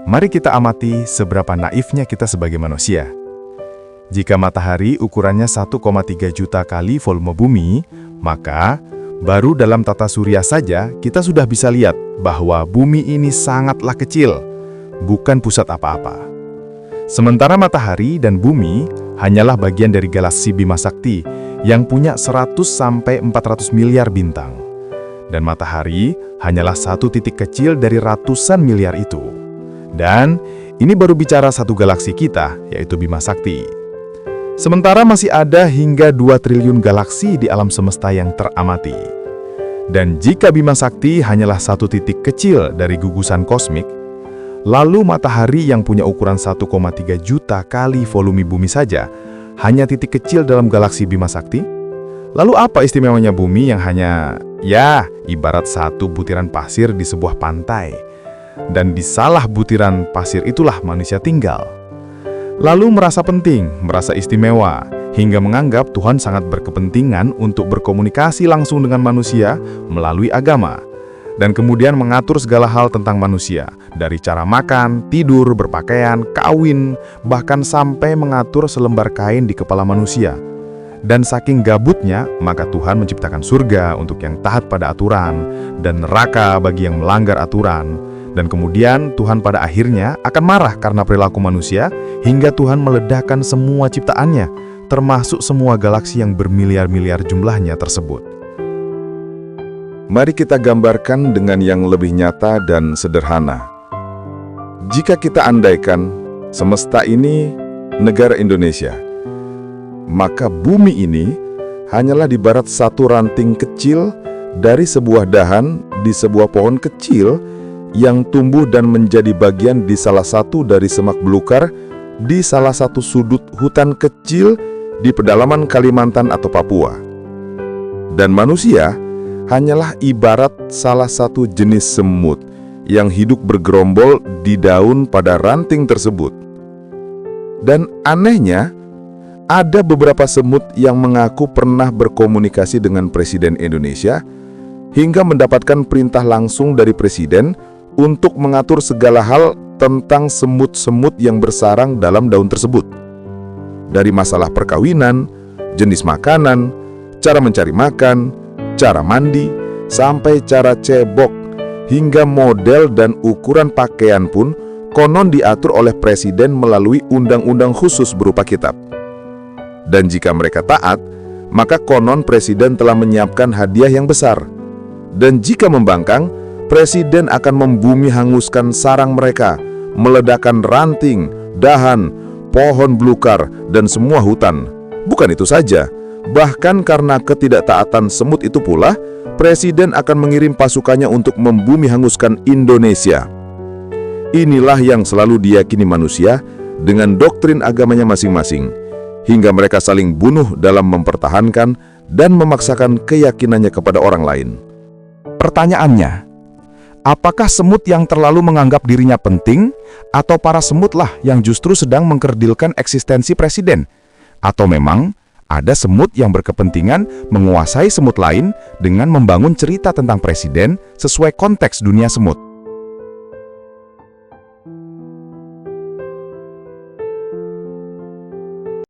Mari kita amati seberapa naifnya kita sebagai manusia. Jika matahari ukurannya 1,3 juta kali volume bumi, maka baru dalam tata surya saja kita sudah bisa lihat bahwa bumi ini sangatlah kecil, bukan pusat apa-apa. Sementara matahari dan bumi hanyalah bagian dari galaksi Bima Sakti yang punya 100-400 miliar bintang. Dan matahari hanyalah satu titik kecil dari ratusan miliar itu. Dan ini baru bicara satu galaksi kita, yaitu Bima Sakti. Sementara masih ada hingga 2 triliun galaksi di alam semesta yang teramati. Dan jika Bima Sakti hanyalah satu titik kecil dari gugusan kosmik, lalu matahari yang punya ukuran 1,3 juta kali volume bumi saja hanya titik kecil dalam galaksi Bima Sakti? Lalu apa istimewanya bumi yang hanya, ibarat satu butiran pasir di sebuah pantai? Dan di salah butiran pasir itulah manusia tinggal. Lalu merasa penting, merasa istimewa, hingga menganggap Tuhan sangat berkepentingan untuk berkomunikasi langsung dengan manusia melalui agama. Dan kemudian mengatur segala hal tentang manusia, dari cara makan, tidur, berpakaian, kawin, bahkan sampai mengatur selembar kain di kepala manusia. Dan saking gabutnya, maka Tuhan menciptakan surga untuk yang taat pada aturan, dan neraka bagi yang melanggar aturan. Dan kemudian Tuhan pada akhirnya akan marah karena perilaku manusia, hingga Tuhan meledakkan semua ciptaannya, termasuk semua galaksi yang bermiliar-miliar jumlahnya tersebut. Mari kita gambarkan dengan yang lebih nyata dan sederhana. Jika kita andaikan semesta ini negara Indonesia, maka bumi ini hanyalah ibarat satu ranting kecil dari sebuah dahan di sebuah pohon kecil yang tumbuh dan menjadi bagian di salah satu dari semak belukar di salah satu sudut hutan kecil di pedalaman Kalimantan atau Papua. Dan manusia hanyalah ibarat salah satu jenis semut yang hidup bergerombol di daun pada ranting tersebut. Dan anehnya, ada beberapa semut yang mengaku pernah berkomunikasi dengan Presiden Indonesia hingga mendapatkan perintah langsung dari Presiden untuk mengatur segala hal tentang semut-semut yang bersarang dalam daun tersebut. Dari masalah perkawinan, jenis makanan, cara mencari makan, cara mandi, sampai cara cebok, hingga model dan ukuran pakaian pun konon diatur oleh Presiden melalui undang-undang khusus berupa kitab. Dan jika mereka taat, maka konon Presiden telah menyiapkan hadiah yang besar. Dan jika membangkang, Presiden akan membumi hanguskan sarang mereka, meledakkan ranting, dahan, pohon belukar, dan semua hutan. Bukan itu saja, bahkan karena ketidaktaatan semut itu pula, Presiden akan mengirim pasukannya untuk membumi hanguskan Indonesia. Inilah yang selalu diyakini manusia dengan doktrin agamanya masing-masing, hingga mereka saling bunuh dalam mempertahankan dan memaksakan keyakinannya kepada orang lain. Pertanyaannya, apakah semut yang terlalu menganggap dirinya penting, atau para semutlah yang justru sedang mengkerdilkan eksistensi Presiden? Atau memang ada semut yang berkepentingan menguasai semut lain dengan membangun cerita tentang Presiden sesuai konteks dunia semut?